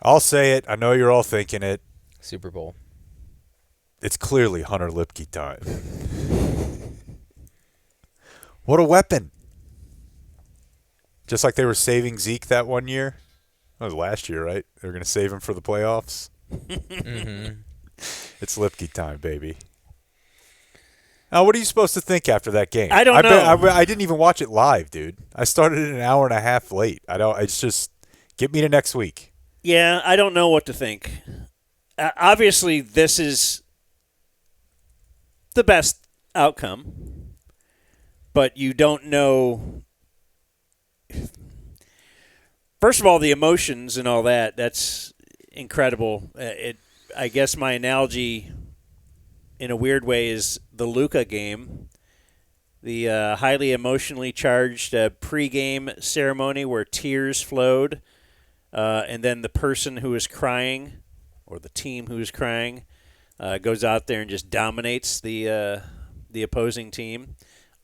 I'll say it. I know you're all thinking it. Super Bowl. It's clearly Hunter Lipke time. What a weapon. Just like they were saving Zeke that one year. That was last year, right? They were going to save him for the playoffs. Mm-hmm. It's Lipke time, baby. Now, what are you supposed to think after that game? I don't know. I didn't even watch it live, dude. I started it an hour and a half late. It's just, get me to next week. Yeah, I don't know what to think. Obviously, this is the best outcome, but you don't know. First of all, the emotions and all that's incredible. I guess my analogy, in a weird way, is the Luka game, the highly emotionally charged pregame ceremony where tears flowed, and then the person who is crying, or the team who is crying, goes out there and just dominates the opposing team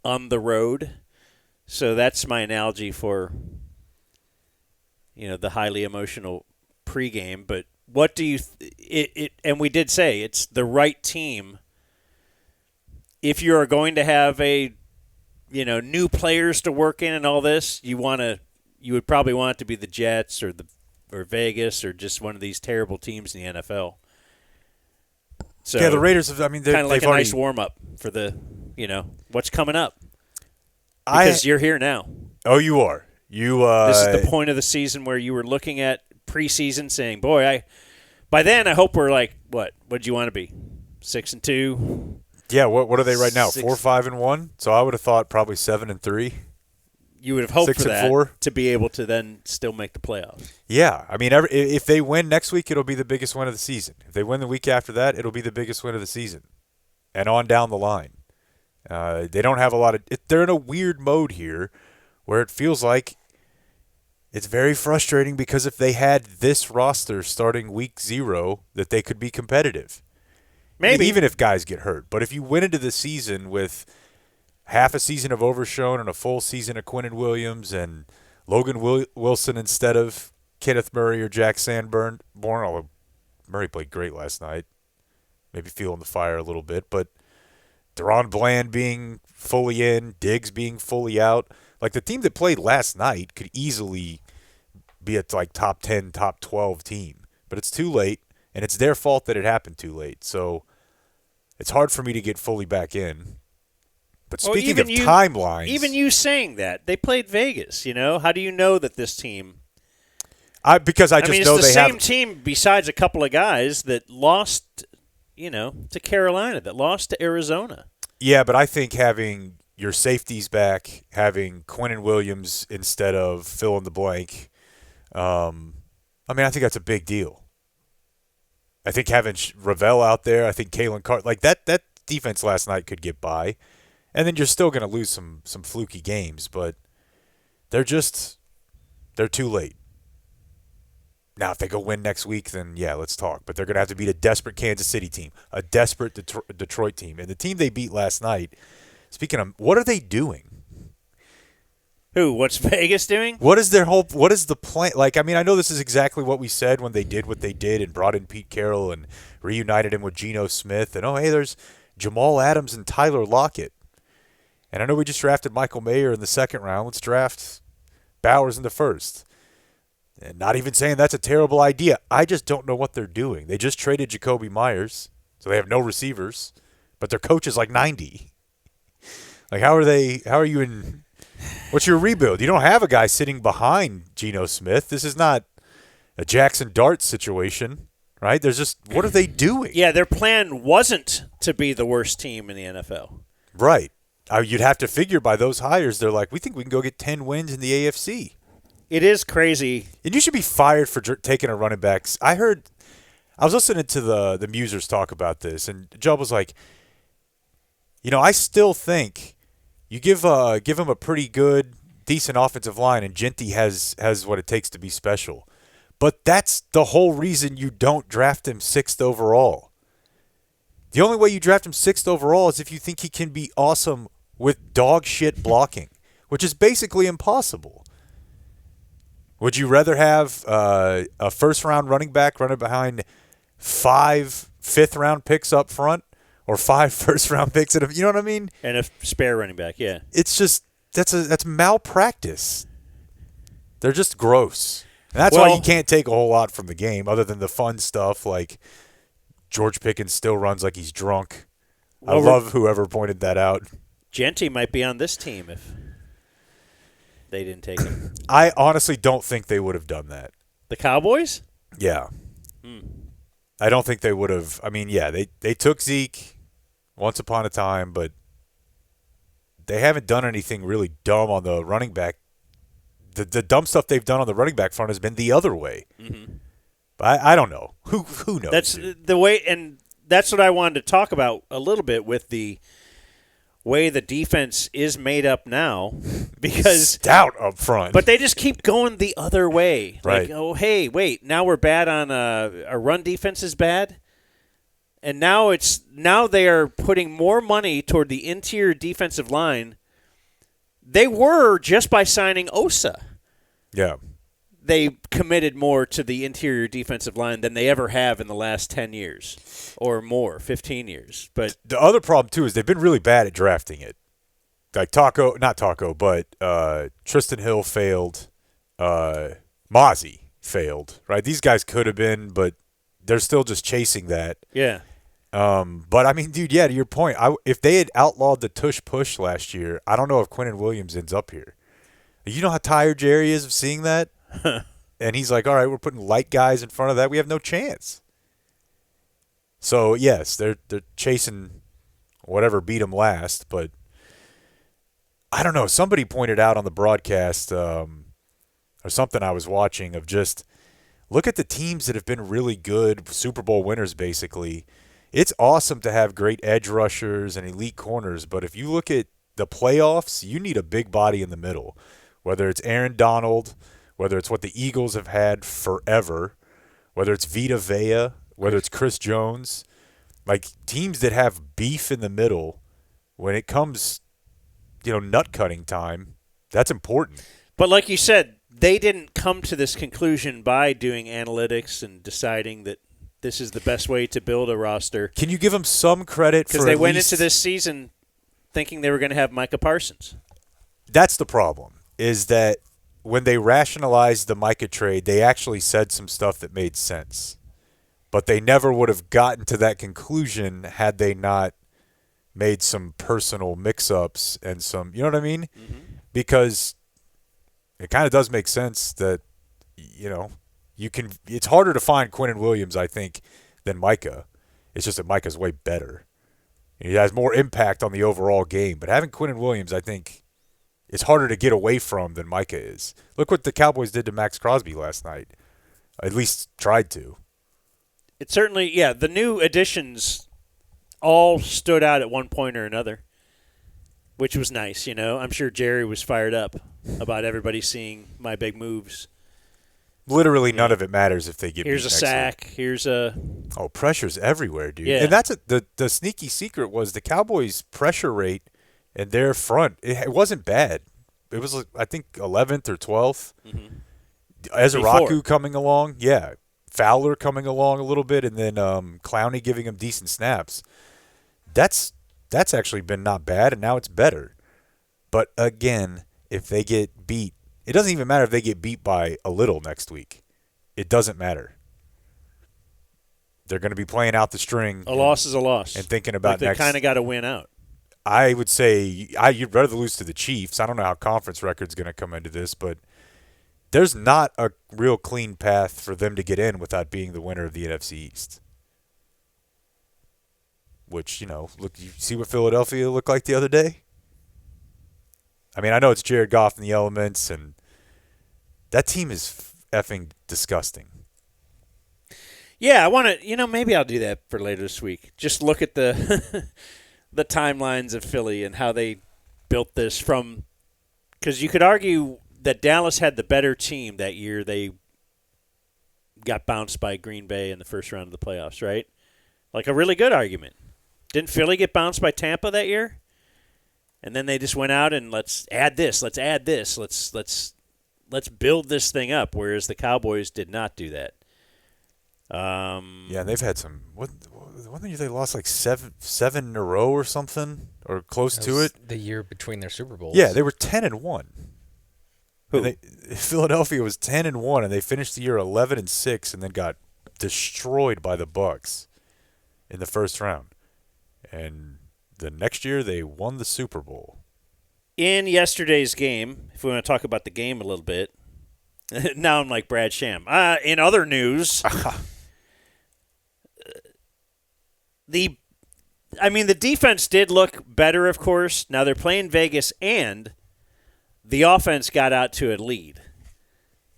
on the road. So that's my analogy for the highly emotional pregame. But what do you and we did say it's the right team. If you are going to have new players to work in and all this, you would probably want it to be the Jets or Vegas or just one of these terrible teams in the NFL. So yeah, the Raiders have. I mean, kind of like they've a already, nice warm up for the what's coming up. Because you're here now. Oh, you are. This is the point of the season where you were looking at preseason, saying, "Boy, by then I hope we're like what? What do you want to be? 6-2." Yeah. What are they right now? 6 4-5-1. So I would have thought probably 7-3. You would have hoped 6 for and that 4. to be able to then still make the playoffs. Yeah. I mean, if they win next week, it'll be the biggest win of the season. If they win the week after that, it'll be the biggest win of the season, and on down the line. They don't have a lot of. They're in a weird mode here, where it feels like it's very frustrating because if they had this roster starting week 0, that they could be competitive. Maybe. Even if guys get hurt. But if you went into the season with half a season of Overshone and a full season of Quinnen Williams and Logan Wilson instead of Kenneth Murray or Jack Sanborn, although Murray played great last night, maybe feeling the fire a little bit, but Deron Bland being fully in, Diggs being fully out. Like the team that played last night could easily be a top 10, top 12 team. But it's too late, and it's their fault that it happened too late. So it's hard for me to get fully back in. But speaking of timelines. Even you saying that, they played Vegas, How do you know that this team because I just know it's they the have same team besides a couple of guys that lost to Carolina, that lost to Arizona. Yeah, but I think having your safeties back, having Quinnen Williams instead of fill in the blank, I think that's a big deal. I think having Ravel out there, I think Kalen Carr, like that defense last night could get by, and then you're still going to lose some fluky games, but they're too late. Now, if they go win next week, then yeah, let's talk. But they're going to have to beat a desperate Kansas City team, a desperate Detroit team. And the team they beat last night, speaking of, what are they doing? Who? What's Vegas doing? What is the plan? I know this is exactly what we said when they did what they did and brought in Pete Carroll and reunited him with Geno Smith. And, hey, there's Jamal Adams and Tyler Lockett. And I know we just drafted Michael Mayer in the second round. Let's draft Bowers in the first. And not even saying that's a terrible idea. I just don't know what they're doing. They just traded Jacoby Myers, so they have no receivers, but their coach is like 90. Like, how are you in – what's your rebuild? You don't have a guy sitting behind Geno Smith. This is not a Jackson Dart situation, right? There's just – what are they doing? Yeah, their plan wasn't to be the worst team in the NFL. Right. You'd have to figure by those hires, they're like, we think we can go get 10 wins in the AFC. It is crazy. And you should be fired for taking a running back. I was listening to the Musers talk about this, and Job was like, I still think you give him a pretty good, decent offensive line, and Genty has what it takes to be special. But that's the whole reason you don't draft him 6th overall. The only way you draft him 6th overall is if you think he can be awesome with dog shit blocking, which is basically impossible. Would you rather have a first-round running back running behind 5 fifth-round picks up front or 5 first-round picks? You know what I mean? And a spare running back, yeah. It's just that's malpractice. They're just gross. And that's why you can't take a whole lot from the game other than the fun stuff like George Pickens still runs like he's drunk. I love whoever pointed that out. Genty might be on this team if they didn't take him. I honestly don't think they would have done that. The Cowboys? Yeah. I don't think they would have. I mean, yeah, they took Zeke once upon a time, but they haven't done anything really dumb on the running back. The dumb stuff they've done on the running back front has been the other way. Mm-hmm. But I don't know. Who knows? That's the way, and that's what I wanted to talk about a little bit with the way the defense is made up now, because stout up front. But they just keep going the other way. Right. Like, oh, hey, wait, now we're bad on a run defense is bad, and now they are putting more money toward the interior defensive line. They were just by signing Osa. Yeah. They committed more to the interior defensive line than they ever have in the last 10 years or more, 15 years. But the other problem, too, is they've been really bad at drafting it. Like Tristan Hill failed. Mozzie failed, right? These guys could have been, but they're still just chasing that. Yeah. But, I mean, dude, yeah, to your point, if they had outlawed the tush-push last year, I don't know if Quinnen Williams ends up here. You know how tired Jerry is of seeing that? And he's like, all right, we're putting light guys in front of that. We have no chance. So, yes, they're chasing whatever beat them last. But I don't know. Somebody pointed out on the broadcast or something I was watching of just look at the teams that have been really good, Super Bowl winners basically. It's awesome to have great edge rushers and elite corners, but if you look at the playoffs, you need a big body in the middle, whether it's Aaron Donald, whether it's what the Eagles have had forever, whether it's Vita Vea, whether it's Chris Jones, like teams that have beef in the middle, when it comes, nut cutting time, that's important. But like you said, they didn't come to this conclusion by doing analytics and deciding that this is the best way to build a roster. Can you give them some credit for because they went into this season thinking they were going to have Micah Parsons? That's the problem, is that when they rationalized the Micah trade, they actually said some stuff that made sense. But they never would have gotten to that conclusion had they not made some personal mix-ups and some, you know what I mean? Mm-hmm. Because it kind of does make sense that, it's harder to find Quinnen Williams, I think, than Micah. It's just that Micah's way better. He has more impact on the overall game. But having Quinnen Williams, I think, is harder to get away from than Micah is. Look what the Cowboys did to Max Crosby last night. At least tried to. It certainly, yeah, the new additions all stood out at one point or another, which was nice, I'm sure Jerry was fired up about everybody seeing my big moves. Literally none of it matters if they get Here's a sack. Week. Here's a... Oh, pressure's everywhere, dude. Yeah. And that's the sneaky secret was the Cowboys' pressure rate in their front. It wasn't bad. It was, I think, 11th or 12th. Mm-hmm. Ezraku coming along. Yeah. Fowler coming along a little bit, and then Clowney giving him decent snaps. That's actually been not bad, and now it's better. But, again, if they get beat, it doesn't even matter if they get beat by a little next week. It doesn't matter. They're going to be playing out the string. A loss is a loss. And thinking about next. They kind of got to win out. I would say you'd rather lose to the Chiefs. I don't know how conference record's going to come into this, but there's not a real clean path for them to get in without being the winner of the NFC East. Which, look, you see what Philadelphia looked like the other day? I mean, I know it's Jared Goff in the elements, and that team is effing disgusting. Yeah, I want to, maybe I'll do that for later this week. Just look at the the timelines of Philly and how they built this from, because you could argue that Dallas had the better team that year. They got bounced by Green Bay in the first round of the playoffs, right? Like a really good argument. Didn't Philly get bounced by Tampa that year? And then they just went out and let's add this, let's let's build this thing up, whereas the Cowboys did not do that. Yeah, they've had some. One year they lost like seven in a row or something, or close That to was it. the year between their Super Bowls. Yeah, they were 10-1. Who? Philadelphia was 10-1, and they finished the year 11-6, and then got destroyed by the Bucs in the first round. And the next year they won the Super Bowl. In yesterday's game, if we want to talk about the game a little bit, now I'm like Brad Sham. In other news, the defense did look better, of course. Now they're playing Vegas, and the offense got out to a lead.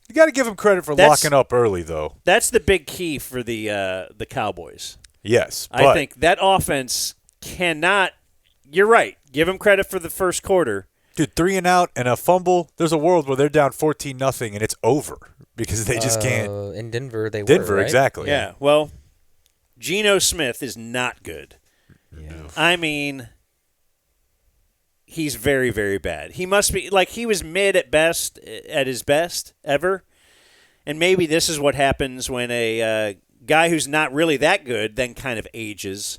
You got to give them credit for locking up early, though. That's the big key for the Cowboys. Yes, I think that offense cannot. You're right. Give them credit for the first quarter. Dude, 3 and out and a fumble. There's a world where they're down 14-0 and it's over because they just can't. In Denver, they were. Denver, right? exactly. Yeah. Well, Geno Smith is not good. Yeah. I mean, he's very, very bad. He must be like he was mid at best, at his best ever. And maybe this is what happens when a guy who's not really that good then kind of ages.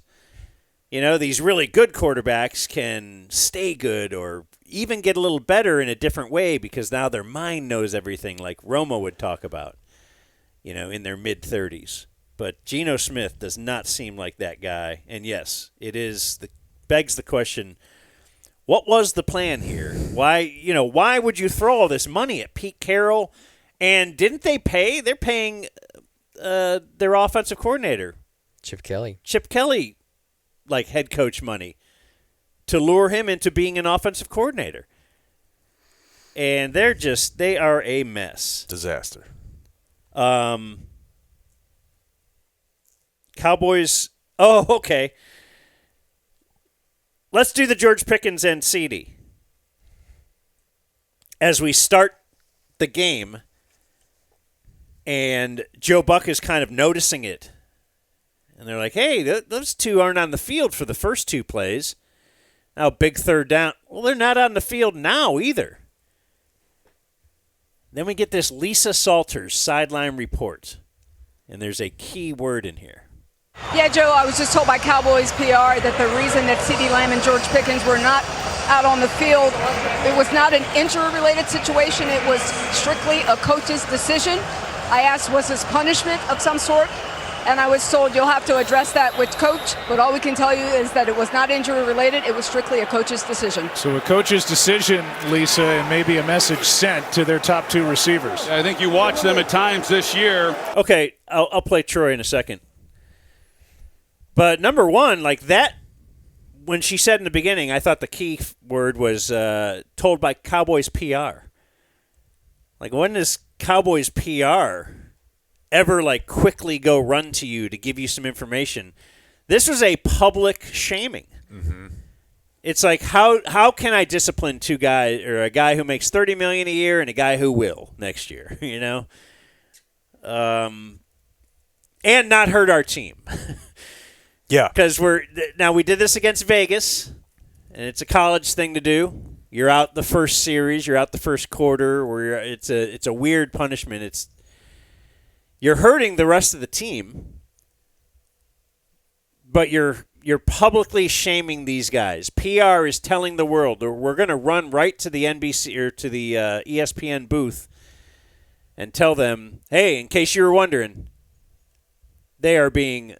You know, these really good quarterbacks can stay good or even get a little better in a different way because now their mind knows everything, like Romo would talk about, in their mid-30s. But Geno Smith does not seem like that guy. And, yes, begs the question, what was the plan here? Why would you throw all this money at Pete Carroll? And didn't they pay? They're paying their offensive coordinator. Chip Kelly. Like head coach money to lure him into being an offensive coordinator. And they are a mess. Disaster. Cowboys, okay. Let's do the George Pickens and CD. As we start the game, and Joe Buck is kind of noticing it. And they're like, hey, those two aren't on the field for the first two plays. Now, big third down. Well, they're not on the field now either. Then we get this Lisa Salters sideline report. And there's a key word in here. Yeah, Joe, I was just told by Cowboys PR that the reason that CeeDee Lamb and George Pickens were not out on the field, it was not an injury-related situation. It was strictly a coach's decision. I asked, was this punishment of some sort? And I was told you'll have to address that with coach, but all we can tell you is that it was not injury-related. It was strictly a coach's decision. So a coach's decision, Lisa, and maybe a message sent to their top two receivers. I think you watch them at times this year. Okay, I'll play Troy in a second. But number one, like that, when she said in the beginning, I thought the key word was told by Cowboys PR. Like, when does Cowboys PR ever quickly go run to you to give you some information? This was a public shaming. Mm-hmm. It's like, how can I discipline two guys, or a guy who makes $30 million a year and a guy who will next year, and not hurt our team? Yeah. Because we did this against Vegas, and it's a college thing to do. You're out the first series, you're out the first quarter, it's a weird punishment. You're hurting the rest of the team, but you're publicly shaming these guys. PR is telling the world, we're going to run right to the NBC or to the ESPN booth and tell them, hey, in case you were wondering, they are being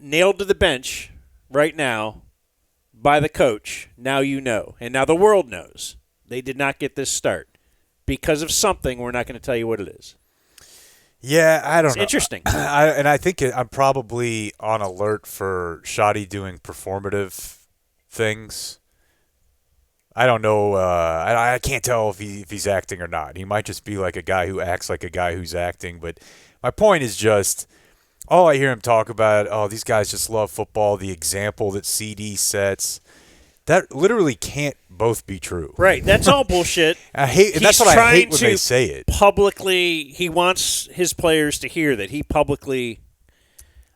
nailed to the bench right now by the coach. Now you know. And now the world knows. They did not get this start. Because of something, we're not going to tell you what it is. Yeah, I don't know. It's interesting. I think I'm probably on alert for Shoddy doing performative things. I don't know. I can't tell if he's acting or not. He might just be like a guy who acts like a guy who's acting. But my point is just, all I hear him talk about, these guys just love football, the example that CD sets, that literally can't both be true. Right. That's all bullshit. And that's what I hate when they say it. Publicly, he wants his players to hear that he publicly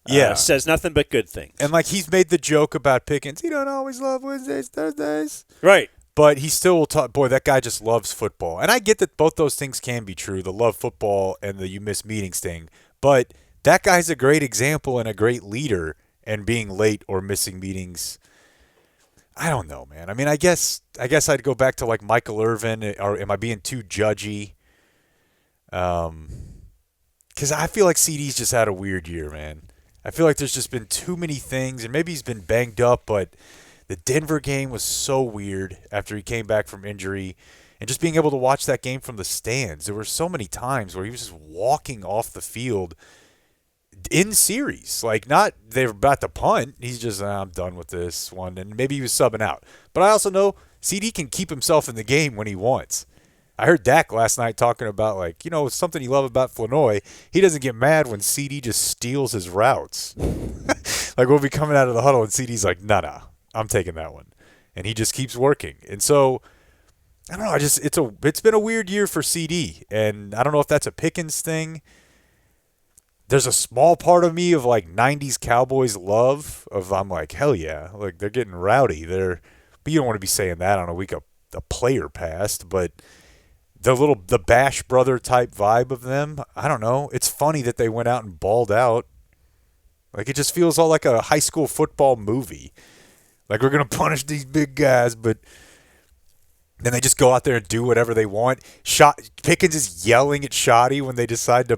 says nothing but good things. And he's made the joke about Pickens. He don't always love Wednesdays, Thursdays. Right. But he still will talk. Boy, that guy just loves football. And I get that both those things can be true, the love football and the you miss meetings thing. But that guy's a great example and a great leader, and being late or missing meetings, I don't know, man. I mean, I guess I'd go back to like Michael Irvin, or am I being too judgy? Because I feel like CD's just had a weird year, man. I feel like there's just been too many things, and maybe he's been banged up, but the Denver game was so weird after he came back from injury. And just being able to watch that game from the stands, there were so many times where he was just walking off the field in series. Like, not they were about to punt. He's just, I'm done with this one. And maybe he was subbing out. But I also know CD can keep himself in the game when he wants. I heard Dak last night talking about, like, something you love about Flanoy. He doesn't get mad when CD just steals his routes. Like, we'll be coming out of the huddle and CD's like, nah, I'm taking that one. And he just keeps working. And so, I don't know. It's been a weird year for CD. And I don't know if that's a Pickens thing. There's a small part of me of, like, 90s Cowboys love of, I'm like, hell yeah. Like, they're getting rowdy. But you don't want to be saying that on a week a player passed. But the Bash brother type vibe of them, I don't know. It's funny that they went out and balled out. Like, it just feels all like a high school football movie. Like, we're going to punish these big guys, but then they just go out there and do whatever they want. Pickens is yelling at Shoddy when they decide to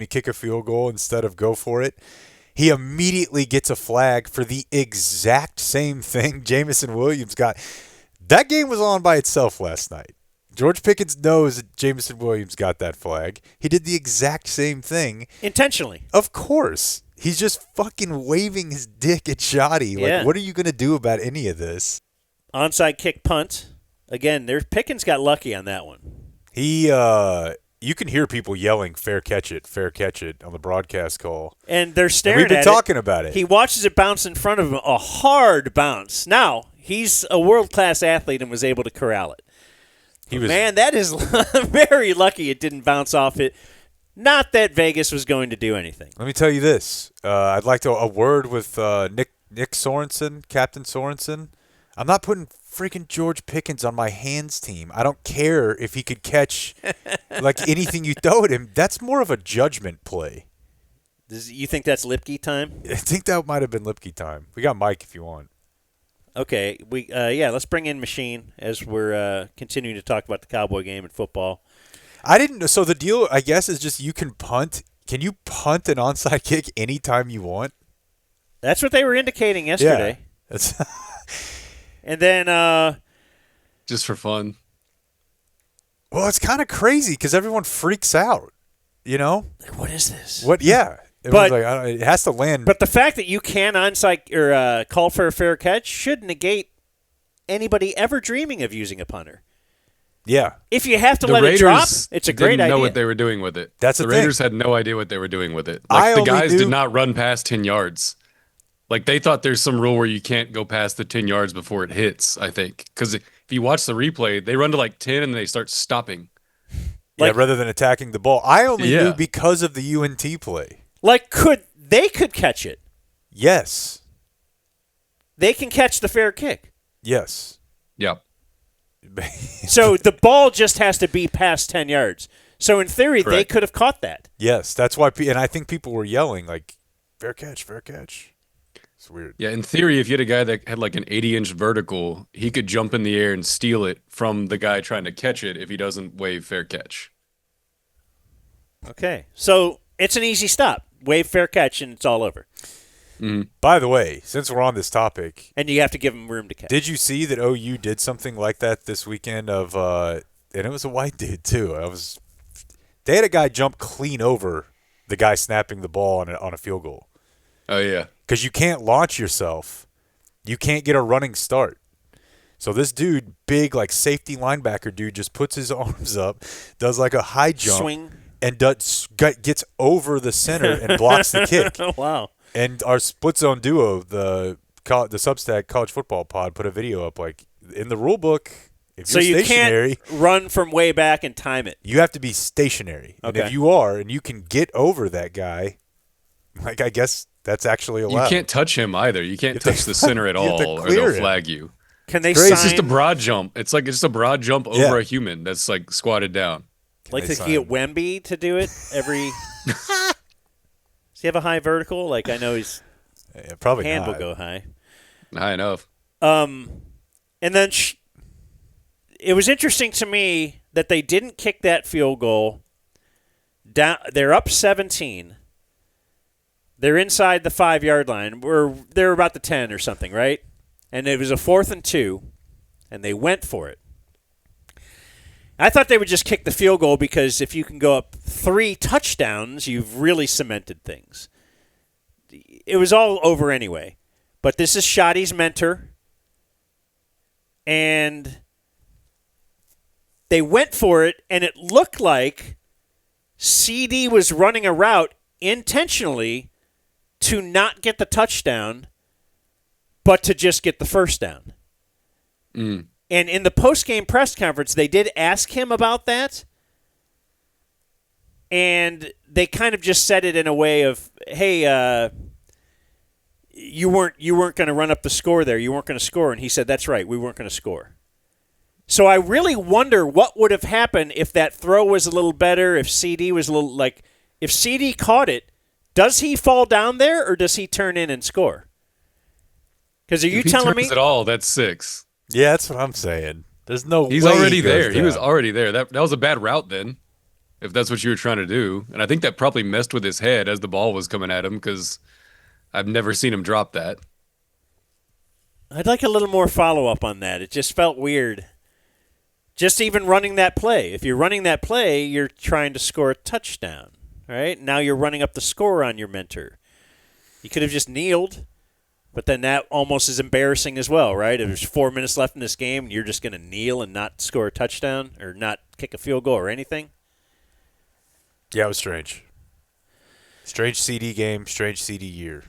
kick a field goal instead of go for it. He immediately gets a flag for the exact same thing Jamison Williams got. That game was on by itself last night. George Pickens knows that Jamison Williams got that flag. He did the exact same thing. Intentionally. Of course. He's just fucking waving his dick at Shoddy. Like, what are you going to do about any of this? Onside kick punt. Again, Pickens got lucky on that one. You can hear people yelling, fair catch it, on the broadcast call. And they're staring at it. We've been talking about it. He watches it bounce in front of him, a hard bounce. Now, he's a world-class athlete and was able to corral it. Man, that is very lucky it didn't bounce off it. Not that Vegas was going to do anything. Let me tell you this. I'd like a word with Nick Sorensen, Captain Sorensen. I'm not putting freaking George Pickens on my hands team. I don't care if he could catch like anything you throw at him. That's more of a judgment play. You think that's Lipke time? I think that might have been Lipke time. We got Mike if you want. Okay, let's bring in Machine as we're continuing to talk about the Cowboy game and football. I didn't know. So the deal, I guess, is just you can punt. Can you punt an onside kick anytime you want? That's what they were indicating yesterday. Yeah. And then just for fun. Well, it's kind of crazy because everyone freaks out, Like, what is this? What? Yeah. It has to land. But the fact that you can onside or call for a fair catch should negate anybody ever dreaming of using a punter. Yeah. If you have to The let Raiders it drop, it's a great didn't know idea. what they were doing with it. That's the the Raiders thing. had no idea what they were doing with it. I Like, the only guys knew- did not run past 10 yards. Like, they thought there's some rule where you can't go past the 10 yards before it hits, I think. Because if you watch the replay, they run to like 10 and they start stopping. Yeah, rather than attacking the ball. I only Yeah. knew because of the UNT play. Like, they could catch it. Yes. They can catch the fair kick. Yes. Yep. So the ball just has to be past 10 yards. So in theory, they Correct. could have caught that. Yes. That's why. And I think people were yelling, like, fair catch, fair catch. It's weird. Yeah, in theory, if you had a guy that had like an 80-inch vertical, he could jump in the air and steal it from the guy trying to catch it if he doesn't wave fair catch. Okay. So it's an easy stop. Wave fair catch and it's all over. By the way, since we're on this topic, And you have to give them room to catch. did you see that OU did something like that this weekend? And it was a white dude too. They had a guy jump clean over the guy snapping the ball on a field goal. Oh, yeah. Because you can't launch yourself. You can't get a running start. So this dude, big like safety linebacker dude, just puts his arms up, does like a high jump, Swing. and gets over the center and blocks the kick. Oh, wow. And our split zone duo, the Substack College Football Pod, put a video up like in the rule book. If So you're you stationary, can't run from way back and time it. you have to be stationary. And Okay. if you are, and you can get over that guy, like I guess that's actually You allowed. can't touch him either. You can't have to- touch the center at you have to all, or clear they'll it. flag you. Can they Great. sign? It's just a broad jump. It's just a broad jump over Yeah. a human that's like squatted down. Like they to get Wemby to do it every. Does he have a high vertical? Like I know his Yeah, probably hand not. will go high. High enough. And then it was interesting to me that they didn't kick that field goal. Down, they're up 17. They're inside the 5-yard line. They're about the 10 or something, right? And it was a 4th and 2, and they went for it. I thought they would just kick the field goal because if you can go up 3 touchdowns, you've really cemented things. It was all over anyway. But this is Shoddy's mentor. And they went for it, and it looked like CD was running a route intentionally to not get the touchdown, but to just get the first down. Mm. And in the post-game press conference, they did ask him about that, and they kind of just said it in a way of, hey, you weren't going to run up the score there. You weren't going to score. And he said, that's right, we weren't going to score. So I really wonder what would have happened if that throw was a little better, if CD was a little if CD caught it, does he fall down there or does he turn in and score? Because are you If he telling turns me at all, that's 6. Yeah, that's what I'm saying. There's no He's way already he goes there. He was down. already there. That was a bad route then, if that's what you were trying to do. And I think that probably messed with his head as the ball was coming at him because I've never seen him drop that. I'd like a little more follow-up on that. It just felt weird. Just even running that play. If you're running that play, you're trying to score a touchdown, right? Now you're running up the score on your mentor. You could have just kneeled, but then that almost is embarrassing as well, right? If there's 4 minutes left in this game, you're just going to kneel and not score a touchdown or not kick a field goal or anything. Yeah, it was strange. Strange CD game, strange CD year.